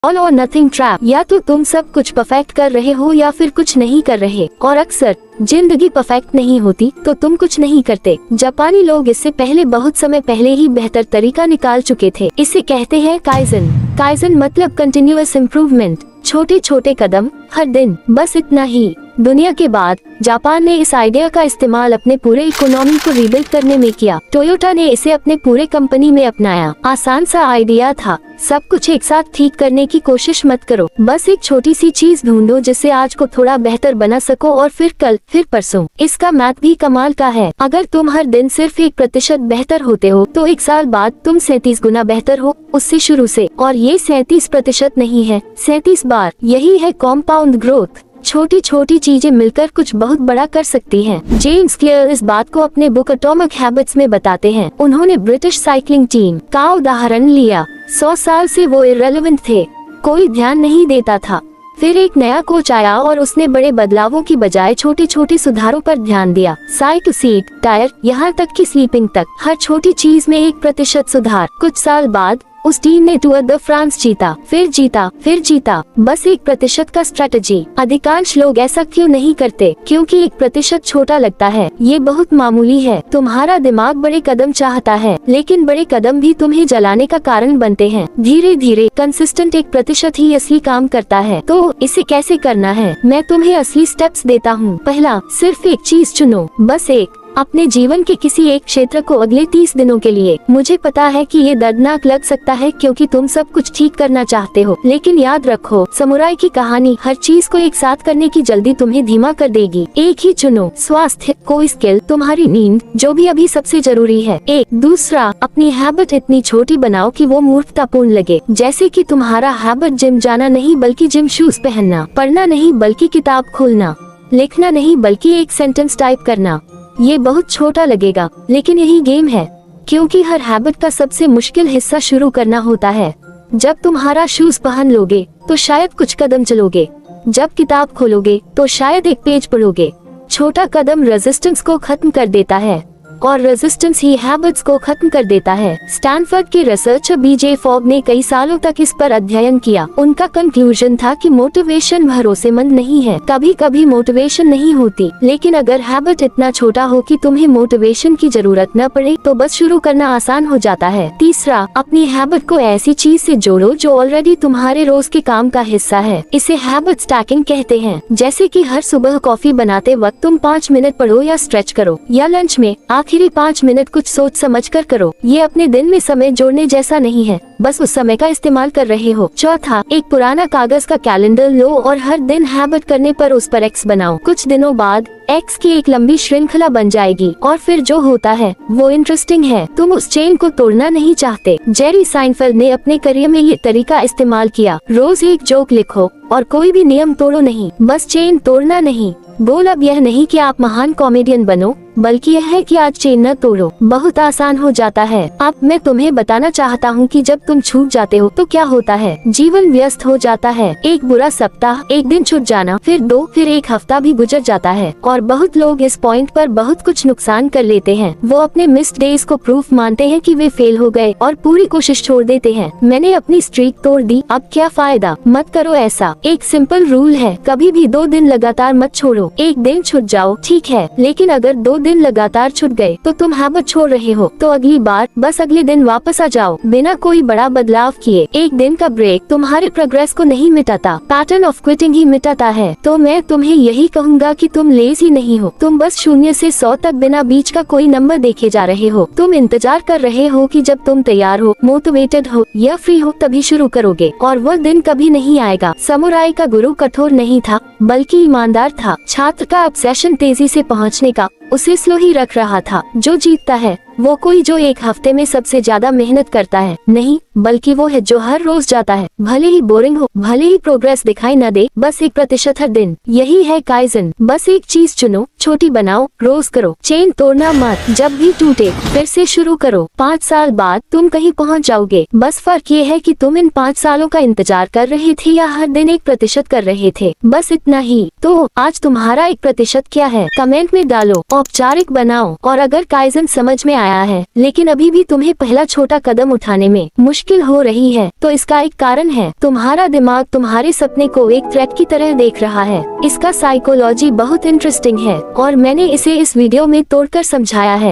All और nothing trap. या तो तुम सब कुछ परफेक्ट कर रहे हो या फिर कुछ नहीं कर रहे, और अक्सर जिंदगी परफेक्ट नहीं होती तो तुम कुछ नहीं करते। जापानी लोग इससे पहले बहुत समय पहले ही बेहतर तरीका निकाल चुके थे। इसे कहते हैं काइजन। काइजन मतलब कंटिन्यूअस इम्प्रूवमेंट, छोटे छोटे कदम हर दिन, बस इतना ही। दुनिया के बाद जापान ने इस आइडिया का इस्तेमाल अपने पूरे इकोनॉमी को रीबिल्ड करने में किया। टोयोटा ने इसे अपने पूरे कंपनी में अपनाया। आसान सा आइडिया था, सब कुछ एक साथ ठीक करने की कोशिश मत करो, बस एक छोटी सी चीज ढूंढो जिससे आज को थोड़ा बेहतर बना सको, और फिर कल, फिर परसों। इसका मैथ भी कमाल का है। अगर तुम हर दिन सिर्फ 1% बेहतर होते हो तो 1 साल बाद तुम 37 गुना बेहतर हो उससे शुरू से। और ये 37% नहीं है, 37 बार। यही है कॉम्पाउंड ग्रोथ। छोटी छोटी चीजें मिलकर कुछ बहुत बड़ा कर सकती हैं। जेम्स क्लियर इस बात को अपने बुक एटॉमिक हैबिट्स में बताते हैं। उन्होंने ब्रिटिश साइकिलिंग टीम का उदाहरण लिया। 100 साल से वो इररिलेवेंट थे, कोई ध्यान नहीं देता था। फिर एक नया कोच आया और उसने बड़े बदलावों की बजाय छोटे छोटे सुधारों पर ध्यान दिया। साइड टू सीट, टायर, यहाँ तक कि स्लीपिंग तक, हर छोटी चीज में 1% सुधार। कुछ साल बाद उस टीम ने टूर द फ्रांस जीता, फिर जीता, फिर जीता, बस 1% का स्ट्रेटजी। अधिकांश लोग ऐसा क्यों नहीं करते? क्योंकि 1% छोटा लगता है, ये बहुत मामूली है। तुम्हारा दिमाग बड़े कदम चाहता है, लेकिन बड़े कदम भी तुम्हें जलाने का कारण बनते हैं। धीरे धीरे कंसिस्टेंट 1% ही असली काम करता है। तो इसे कैसे करना है, मैं तुम्हें असली स्टेप्स देता हूँ। पहला, सिर्फ एक चीज चुनो, बस एक। अपने जीवन के किसी एक क्षेत्र को अगले 30 दिनों के लिए। मुझे पता है कि ये दर्दनाक लग सकता है क्योंकि तुम सब कुछ ठीक करना चाहते हो, लेकिन याद रखो, समुराई की कहानी, हर चीज को एक साथ करने की जल्दी तुम्हें धीमा कर देगी। एक ही चुनो, स्वास्थ्य, कोई स्किल, तुम्हारी नींद, जो भी अभी सबसे जरूरी है। एक। दूसरा, अपनी हैबिट इतनी छोटी बनाओ कि वो मूर्खतापूर्ण लगे। जैसे कि तुम्हारा हैबिट जिम जाना नहीं बल्कि जिम शूज पहनना, पढ़ना नहीं बल्कि किताब खोलना, लिखना नहीं बल्कि एक सेंटेंस टाइप करना। ये बहुत छोटा लगेगा, लेकिन यही गेम है, क्योंकि हर हैबिट का सबसे मुश्किल हिस्सा शुरू करना होता है। जब तुम्हारा शूज पहन लोगे तो शायद कुछ कदम चलोगे, जब किताब खोलोगे तो शायद एक पेज पढ़ोगे। छोटा कदम रेजिस्टेंस को खत्म कर देता है, और रेजिस्टेंस ही हैबिट्स को खत्म कर देता है। स्टैनफोर्ड के रिसर्चर बीजे फॉग ने कई सालों तक इस पर अध्ययन किया। उनका कंक्लूजन था कि मोटिवेशन भरोसेमंद नहीं है। कभी कभी मोटिवेशन नहीं होती, लेकिन अगर हैबिट इतना छोटा हो कि तुम्हें मोटिवेशन की जरूरत न पड़े तो बस शुरू करना आसान हो जाता है। तीसरा, अपनी हैबिट को ऐसी चीज से जोड़ो जो ऑलरेडी तुम्हारे रोज के काम का हिस्सा है। इसे हैबिट स्टैकिंग कहते हैं। जैसे कि हर सुबह कॉफी बनाते वक्त तुम 5 मिनट पढ़ो या स्ट्रेच करो, या लंच में आखिरी 5 मिनट कुछ सोच समझ कर करो। ये अपने दिन में समय जोड़ने जैसा नहीं है, बस उस समय का इस्तेमाल कर रहे हो। चौथा, एक पुराना कागज का कैलेंडर लो और हर दिन हैबिट करने पर उस पर एक्स बनाओ। कुछ दिनों बाद एक्स की एक लंबी श्रृंखला बन जाएगी, और फिर जो होता है वो इंटरेस्टिंग है। तुम उस चेन को तोड़ना नहीं चाहते। जेरी साइनफेल्ड ने अपने करियर में ये तरीका इस्तेमाल किया। रोज एक जोक लिखो और कोई भी नियम तोड़ो नहीं, बस चेन तोड़ना नहीं। गोल अब यह नहीं कि आप महान कॉमेडियन बनो, बल्कि यह है कि आज चेन न तोड़ो। बहुत आसान हो जाता है। अब मैं तुम्हें बताना चाहता हूँ कि जब तुम छूट जाते हो तो क्या होता है। जीवन व्यस्त हो जाता है। एक बुरा सप्ताह, एक दिन छूट जाना, फिर 2, फिर 1 हफ्ता भी गुजर जाता है, और बहुत लोग इस पॉइंट पर बहुत कुछ नुकसान कर लेते हैं। वो अपने मिस्ड डेज को प्रूफ मानते हैं कि वे फेल हो गए और पूरी कोशिश छोड़ देते हैं। मैंने अपनी स्ट्रीक तोड़ दी, अब क्या फायदा। मत करो ऐसा। एक सिंपल रूल है, कभी भी 2 दिन लगातार मत छोड़ो। एक दिन छूट जाओ ठीक है, लेकिन अगर 2 दिन लगातार छूट गए तो तुम हैबिट छोड़ रहे हो। तो अगली बार बस अगले दिन वापस आ जाओ बिना कोई बड़ा बदलाव किए। एक दिन का ब्रेक तुम्हारे प्रोग्रेस को नहीं मिटाता, पैटर्न ऑफ क्विटिंग ही मिटाता है। तो मैं तुम्हें यही कहूँगा कि तुम लेजी नहीं हो, तुम बस 0 से 100 तक बिना बीच का कोई नंबर देखे जा रहे हो। तुम इंतजार कर रहे हो कि जब तुम तैयार हो, मोटिवेटेड हो या फ्री हो तभी शुरू करोगे, और वह दिन कभी नहीं आएगा। समुराई का गुरु कठोर नहीं था बल्कि ईमानदार था। छात्र का ऑब्सेशन तेजी से पहुंचने का उसे स्लो ही रख रहा था। जो जीतता है वो कोई जो 1 हफ्ते में सबसे ज्यादा मेहनत करता है नहीं, बल्कि वो है जो हर रोज जाता है, भले ही बोरिंग हो, भले ही प्रोग्रेस दिखाई न दे, बस 1% हर दिन। यही है काइजन। बस एक चीज चुनो, छोटी बनाओ, रोज करो, चेन तोड़ना मत। जब भी टूटे फिर से शुरू करो। 5 साल बाद तुम कहीं पहुंच जाओगे। बस फर्क ये है कि तुम इन 5 सालों का इंतजार कर रहे थे या हर दिन 1% कर रहे थे, बस इतना ही। तो आज तुम्हारा 1% क्या है, कमेंट में डालो, औपचारिक बनाओ। और अगर काइजन समझ में आया आया है, लेकिन अभी भी तुम्हें पहला छोटा कदम उठाने में मुश्किल हो रही है। तो इसका एक कारण है, तुम्हारा दिमाग तुम्हारे सपने को एक थ्रेट की तरह देख रहा है। इसका साइकोलॉजी बहुत इंटरेस्टिंग है और मैंने इसे इस वीडियो में तोड़कर समझाया है।